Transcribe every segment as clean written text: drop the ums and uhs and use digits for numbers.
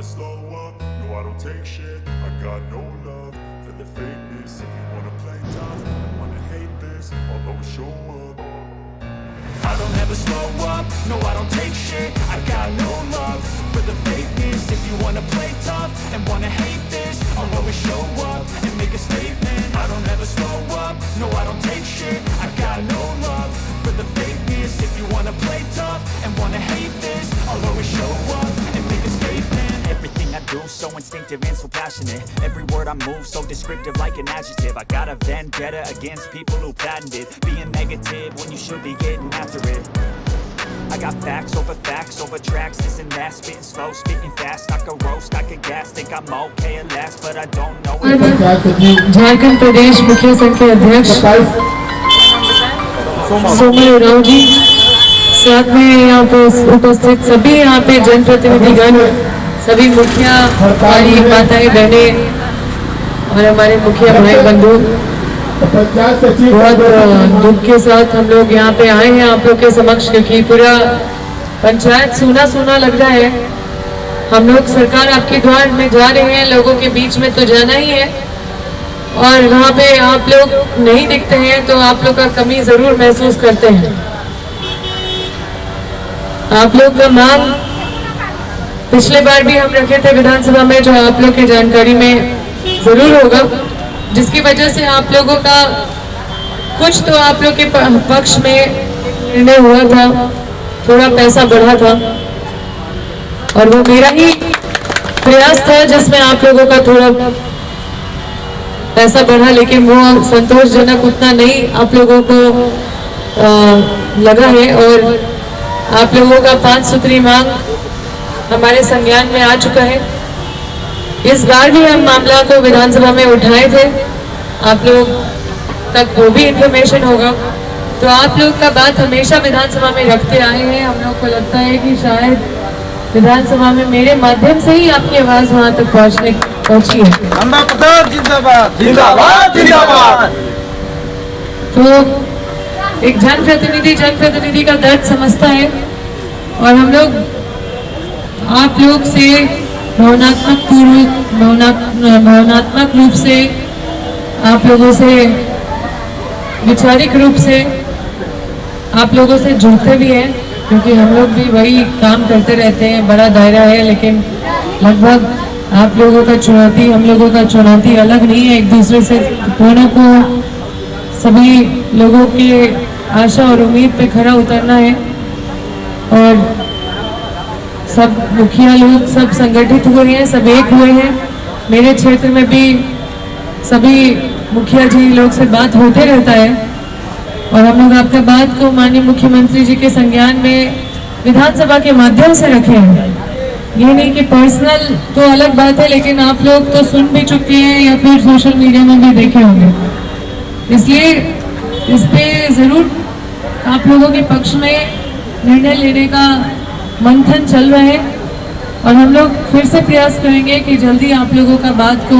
slow up, no I don't take shit. I got no love for the fakeness. If you wanna play tough and wanna hate this, I'll always show up. I don't ever slow up, no I don't take shit. I got no love for the fakeness. If you wanna play tough and wanna hate this, I'll always show up and make a statement. I don't ever slow up, no I don't take shit. I got no love for the fakeness. If you wanna play tough and wanna hate this, I'll always show up and make a statement. Everything I do so instinctive and so passionate. Every word I move so descriptive like an adjective. I got a vendetta against people who patented being negative when you should be getting after it. I got facts over tracks, this and that. Spitting slow, speaking fast. I could roast, I could gas. Think I'm okay at last, but I don't know it. Jharkhand प्रदेश मुखिया संघ के अध्यक्ष Samuel Oraon जी, साथ में यहाँ पे उपस्थित सभी यहाँ पे जनप्रतिनिधिगण, सभी मुखिया भाई माताएं बहनें और हमारे मुखिया भाई बंधु, बहुत दुख के साथ हम लोग यहाँ पे आए हैं आप लोग के समक्ष, क्योंकि पूरा पंचायत सूना सूना लग रहा है। हम लोग सरकार आपके द्वार में जा रहे हैं, लोगों के बीच में तो जाना ही है, और वहाँ पे आप लोग नहीं दिखते हैं तो आप लोग का कमी जरूर महसूस करते हैं। आप लोग का मांग पिछले बार भी हम रखे थे विधानसभा में, जो आप लोग की जानकारी में जरूर होगा, जिसकी वजह से आप लोगों का कुछ तो आप लोग के पक्ष में निर्णय हुआ था, थोड़ा पैसा बढ़ा था, और वो मेरा ही प्रयास था जिसमें आप लोगों का थोड़ा पैसा बढ़ा, लेकिन वो संतोषजनक उतना नहीं आप लोगों को लगा है, और आप लोगों का 5 सूत्री मांग हमारे संज्ञान में आ चुका है। इस बार भी हम मामला को विधानसभा में उठाए थे, आप लोग तक वो भी इंफॉर्मेशन होगा, तो आप लोग का बात हमेशा विधानसभा में रखते आए हैं। हम लोग को लगता है कि शायद विधानसभा में मेरे माध्यम से ही आपकी आवाज वहां तक पहुंची है। जिंदाबाद जिंदाबाद जिंदाबाद। तो एक जनप्रतिनिधि का दर्द समझता है, और हम लोग आप लोग से भावनात्मक रूप से, आप लोगों से वैचारिक रूप से आप लोगों से जुड़ते भी हैं, क्योंकि हम लोग भी वही काम करते रहते हैं। बड़ा दायरा है, लेकिन लगभग आप लोगों का चुनौती हम लोगों का चुनौती अलग नहीं है, एक दूसरे से दोनों को सभी लोगों की आशा और उम्मीद पे खरा उतरना है, और सब मुखिया लोग सब संगठित हुए हैं, सब एक हुए हैं। मेरे क्षेत्र में भी सभी मुखिया जी लोग से बात होते रहता है, और हम लोग आपका बात को माननीय मुख्यमंत्री जी के संज्ञान में विधानसभा के माध्यम से रखे हैं। ये नहीं कि पर्सनल तो अलग बात है, लेकिन आप लोग तो सुन भी चुके हैं या फिर सोशल मीडिया में भी देखे होंगे, इसलिए इस पे जरूर आप लोगों के पक्ष में निर्णय लेने का मंथन चल रहा है, और हम लोग फिर से प्रयास करेंगे कि जल्दी आप लोगों का बात को,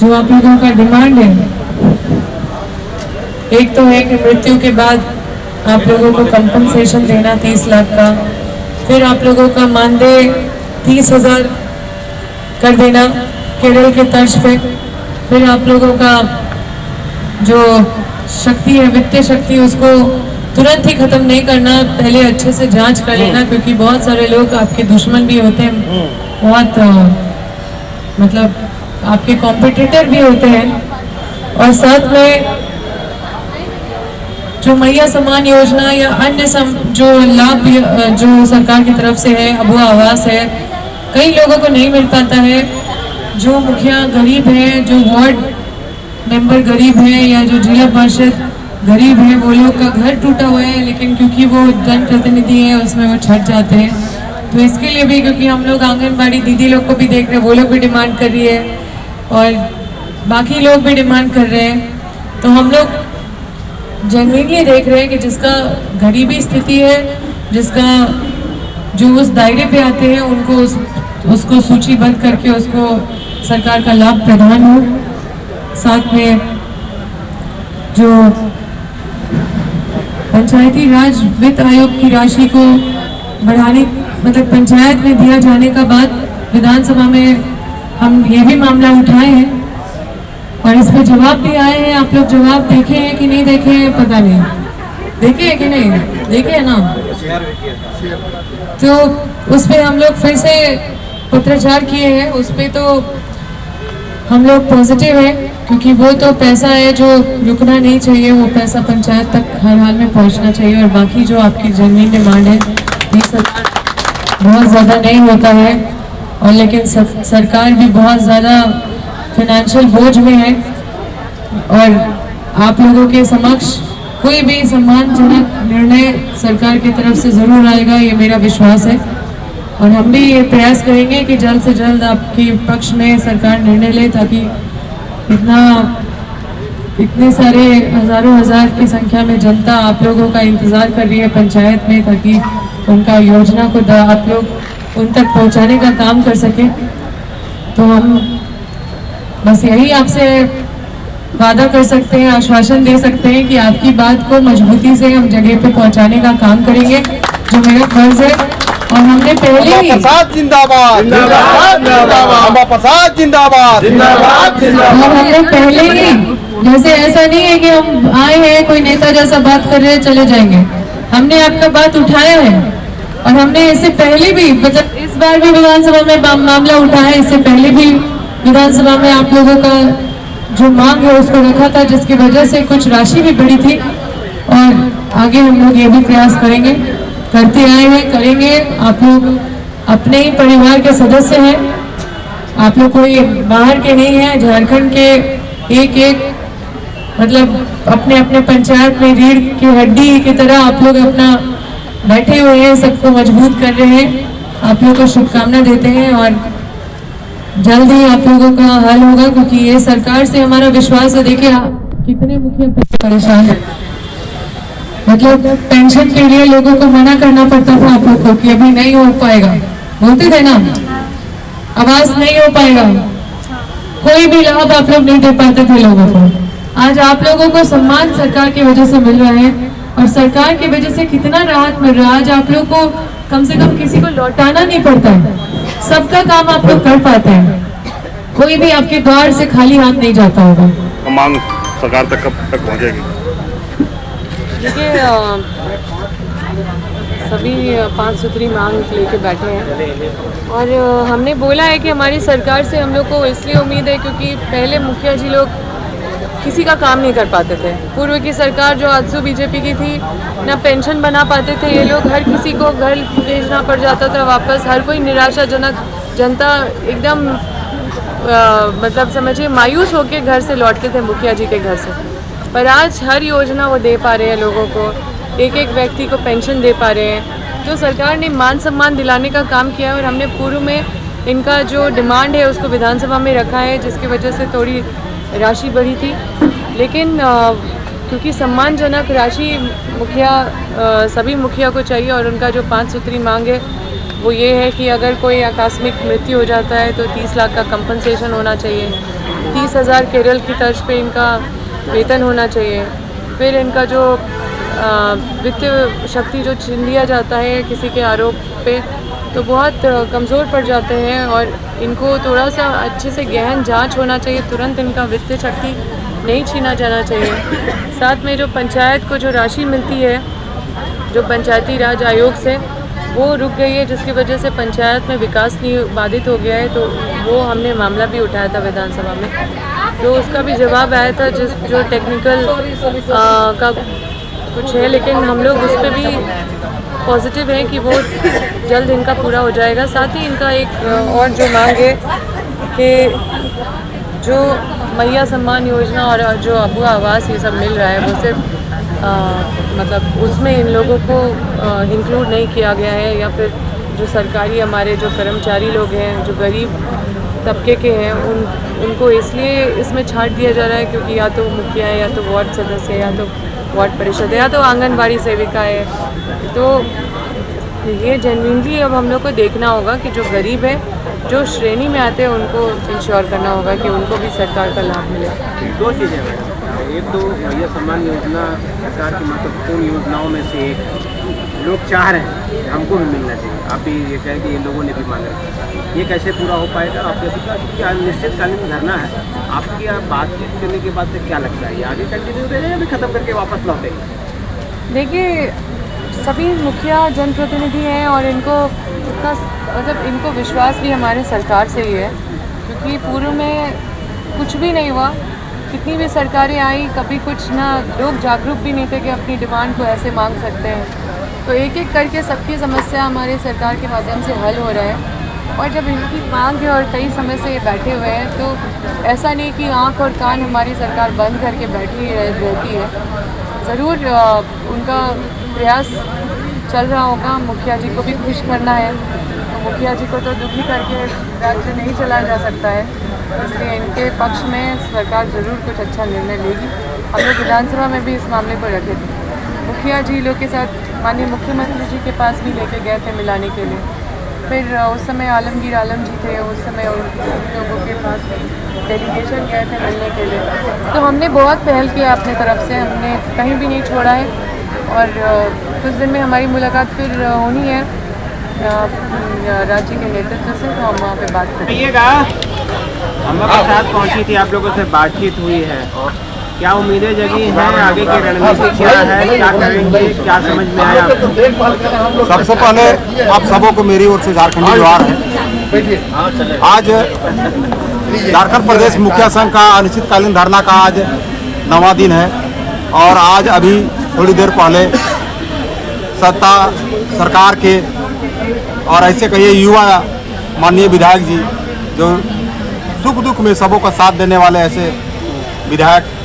जो आप लोगों का डिमांड है, एक तो है कि मृत्यु के बाद आप लोगों को कंपनसेशन देना 30 लाख का, फिर आप लोगों का मानदेय 30,000 कर देना केरल के तर्ज पे, फिर आप लोगों का जो शक्ति है, वित्तीय शक्ति, उसको तुरंत ही खत्म नहीं करना, पहले अच्छे से जांच कर लेना, क्योंकि बहुत सारे लोग आपके दुश्मन भी होते हैं, बहुत मतलब आपके कॉम्पिटिटर भी होते हैं। और साथ में जो मैया सम्मान योजना या अन्य जो लाभ जो सरकार की तरफ से है, अब वो आवास है, कई लोगों को नहीं मिल पाता है। जो मुखिया गरीब है, जो वार्ड मेंबर गरीब है, या जो जिला परिषद गरीब है, वो लोग का घर टूटा हुआ है, लेकिन क्योंकि वो जनप्रतिनिधि है उसमें वो छट जाते हैं। तो इसके लिए भी, क्योंकि हम लोग आंगनबाड़ी दीदी लोग को भी देख रहे हैं, वो लोग भी डिमांड कर रही है और बाकी लोग भी डिमांड कर रहे हैं, तो हम लोग जेन्युइनली देख रहे हैं कि जिसका गरीबी स्थिति है, जिसका जो उस दायरे पे आते हैं, उनको उसको सूचीबद्ध करके उसको सरकार का लाभ प्रदान हो। साथ में जो पंचायती राज वित्त आयोग की राशि को बढ़ाने मतलब पंचायत में दिया जाने का बाद विधानसभा में हम ये भी मामला उठाए हैं और इस पे जवाब भी आए हैं। आप लोग जवाब देखे हैं कि नहीं देखे हैं पता नहीं, देखे हैं कि नहीं देखे है ना, तो उस पे हम लोग फिर से पत्राचार किए हैं। उस पे तो हम लोग पॉजिटिव है क्योंकि वो तो पैसा है जो रुकना नहीं चाहिए, वो पैसा पंचायत तक हर हाल में पहुंचना चाहिए। और बाकी जो आपकी जेन्युइन डिमांड है 20,000 बहुत ज़्यादा नहीं होता है, और लेकिन सरकार भी बहुत ज़्यादा फाइनेंशियल बोझ में है और आप लोगों के समक्ष कोई भी सम्मानजनक निर्णय सरकार की तरफ से ज़रूर आएगा, ये मेरा विश्वास है। और हम भी ये प्रयास करेंगे कि जल्द से जल्द आपके पक्ष में सरकार निर्णय ले, ताकि इतने सारे हजारों हजार की संख्या में जनता आप लोगों का इंतज़ार कर रही है पंचायत में, ताकि उनका योजना को आप लोग उन तक पहुंचाने का काम कर सके। तो हम बस यही आपसे वादा कर सकते हैं, आश्वासन दे सकते हैं कि आपकी बात को मजबूती से हम जगह पे पहुंचाने का काम करेंगे, जो मेरा फर्ज है। और हमने पहले ही प्रसाद जिंदाबाद जिंदाबाद प्रसाद जिंदाबाद जिंदाबाद और हमने पहले ही, जैसे ऐसा नहीं है कि हम आए हैं कोई नेता जैसा बात कर रहे हैं चले जाएंगे, हमने आपका बात उठाया है। और हमने इससे पहले भी, मतलब इस बार भी विधानसभा में मामला उठा है, इससे पहले भी विधानसभा में आप लोगों का जो मांग है उसको रखा था, जिसकी वजह से कुछ राशि भी बढ़ी थी। और आगे हम लोग ये भी प्रयास करेंगे, करते आए हैं, करेंगे। आप लोग अपने ही परिवार के सदस्य हैं, आप लोग कोई बाहर के नहीं हैं। झारखंड के एक मतलब अपने अपने पंचायत में रीढ़ की हड्डी की तरह आप लोग अपना बैठे हुए हैं, सबको मजबूत कर रहे हैं। आप लोगों को शुभकामना देते हैं और जल्द ही आप लोगों का हल होगा, क्योंकि ये सरकार से हमारा विश्वास है। देखिए कितने मुखिया परेशान है, मतलब पेंशन के लिए लोगों को मना करना पड़ता था आप लोग को कि अभी नहीं हो पाएगा, बोलते थे ना, आवाज नहीं हो पाएगा, कोई भी लाभ आप लोग नहीं दे पाते थे लोगों को। आज आप लोगों को सम्मान सरकार की वजह से मिल रहा है और सरकार की वजह से कितना राहत मिल रहा है। आज आप लोग को कम से कम किसी को लौटाना नहीं पड़ता है, सबका काम आप लोग कर पाते हैं, कोई भी आपके द्वार से खाली हाथ नहीं जाता होगा। मांग सरकार तक कब तक पहुंचेगी? देखिए सभी 5 सूत्री मांग लेके बैठे हैं और हमने बोला है कि हमारी सरकार से हम लोग को इसलिए उम्मीद है क्योंकि पहले मुखिया जी लोग किसी का काम नहीं कर पाते थे। पूर्व की सरकार जो आजसू बीजेपी की थी, ना पेंशन बना पाते थे ये लोग, हर किसी को घर भेजना पड़ जाता था वापस, हर कोई निराशाजनक जनता एकदम मतलब समझिए मायूस होकर घर से लौटते थे मुखिया जी के घर से। पर आज हर योजना वो दे पा रहे हैं लोगों को, एक एक व्यक्ति को पेंशन दे पा रहे हैं। तो सरकार ने मान सम्मान दिलाने का काम किया है और हमने पूर्व में इनका जो डिमांड है उसको विधानसभा में रखा है, जिसकी वजह से थोड़ी राशि बढ़ी थी। लेकिन क्योंकि सम्मानजनक राशि मुखिया सभी मुखिया को चाहिए और उनका जो 5 सूत्री मांग है वो ये है कि अगर कोई आकस्मिक मृत्यु हो जाता है तो 30 लाख का कंपनसेशन होना चाहिए, 30,000 केरल की तर्ज पे इनका वेतन होना चाहिए। फिर इनका जो वित्तीय शक्ति जो छीन लिया जाता है किसी के आरोप पे तो बहुत कमज़ोर पड़ जाते हैं और इनको थोड़ा सा अच्छे से गहन जांच होना चाहिए, तुरंत इनका वित्तीय शक्ति नहीं छीना जाना चाहिए। साथ में जो पंचायत को जो राशि मिलती है जो पंचायती राज आयोग से वो रुक गई है, जिसकी वजह से पंचायत में विकास नहीं बाधित हो गया है। तो वो हमने मामला भी उठाया था विधानसभा में, तो उसका भी जवाब आया था जो टेक्निकल का कुछ है, लेकिन हम लोग उस पर भी पॉजिटिव है कि वो जल्द इनका पूरा हो जाएगा। साथ ही इनका एक और जो मांग है कि जो मैया सम्मान योजना और जो अबू आवास ये सब मिल रहा है वो सिर्फ मतलब उसमें इन लोगों को इंक्लूड नहीं किया गया है, या फिर जो सरकारी हमारे जो कर्मचारी लोग हैं जो गरीब तबके के हैं उनको इसलिए इसमें छाट दिया जा रहा है क्योंकि या तो मुखिया है, या तो वार्ड सदस्य है, या तो वार्ड परिषद है, या तो आंगनबाड़ी सेविका है। तो ये जेन्युइनली अब हम लोग को देखना होगा कि जो गरीब है जो श्रेणी में आते हैं उनको इंश्योर करना होगा कि उनको भी सरकार का लाभ मिले। 2 चीज़ें हैं, एक तो मैया सम्मान योजना सरकार की महत्वपूर्ण योजनाओं में से एक, लोग चाह रहे हैं हमको भी मिलना चाहिए। आप भी ये कहें कि इन लोगों ने भी मांगा, ये कैसे पूरा हो पाएगा? आपके क्या निश्चितकालीन धरना है, आपकी बातचीत करने के बाद से क्या लगता है, ये आगे कंटिन्यू रहेगा या फिर ख़त्म करके वापस लौटेंगे? देखिए, सभी मुखिया जनप्रतिनिधि हैं और इनको इतना मतलब इनको विश्वास भी हमारे सरकार से ही है, क्योंकि पूर्व में कुछ भी नहीं हुआ। कितनी भी सरकारें आई, कभी कुछ ना, लोग जागरूक भी नहीं थे कि अपनी डिमांड को ऐसे मांग सकते हैं। तो एक एक करके सबकी समस्या हमारे सरकार के माध्यम से हल हो रहा है। और जब इनकी मांग है और कई समय से ये बैठे हुए हैं, तो ऐसा नहीं कि आँख और कान हमारी सरकार बंद करके बैठी रहती है। ज़रूर उनका प्रयास चल रहा होगा, मुखिया जी को भी खुश करना है। तो मुखिया जी को तो दुखी करके राज्य नहीं चलाया जा सकता है, इसलिए इनके पक्ष में सरकार ज़रूर कुछ अच्छा निर्णय लेगी। हम लोग विधानसभा में भी इस मामले को रखे थे, मुखिया जी लोग के साथ माननीय मुख्यमंत्री जी के पास भी लेके गए थे मिलाने के लिए। फिर उस समय आलमगीर आलम जी थे, उस समय उन लोगों के पास डेलीगेशन गए थे मिलने के लिए। तो हमने बहुत पहल किया अपनी तरफ से, हमने कहीं भी नहीं छोड़ा है। और कुछ दिन में हमारी मुलाकात फिर होनी है राज्य के नेतृत्व से, तो हम वहाँ पे बात करेंगे। अम्बा प्रसाद पहुँची थी, आप लोगों से बातचीत हुई है, क्या उम्मीदें जगी हैं? आगे की रणनीति क्या है, क्या करेंगे, क्या समझ में आया आपको? सबसे पहले आप सबों को मेरी ओर से झारखंडी जोहार है। आज झारखंड प्रदेश मुखिया संघ का अनिश्चितकालीन धरना का आज 9वां दिन है और आज अभी थोड़ी देर पहले सत्ता सरकार के और ऐसे कहिए युवा माननीय विधायक जी जो सुख दुख में सबों का साथ देने वाले ऐसे विधायक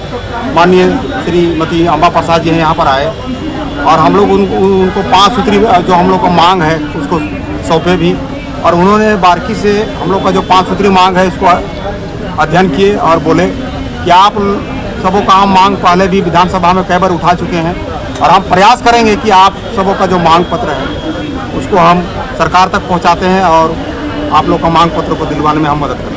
माननीय श्रीमती अम्बा प्रसाद जी हैं यहाँ पर आए और हम लोग उनको 5 सूत्री जो हम लोग का मांग है उसको सौंपे भी और उन्होंने बारीकी से हम लोग का जो 5 सूत्री मांग है उसको अध्ययन किए और बोले कि आप सबों का हम मांग पहले भी विधानसभा में कई बार उठा चुके हैं और हम प्रयास करेंगे कि आप सबों का जो मांग पत्र है उसको हम सरकार तक पहुंचाते हैं और आप लोग का मांग पत्र को दिलवाने में हम मदद करेंगे।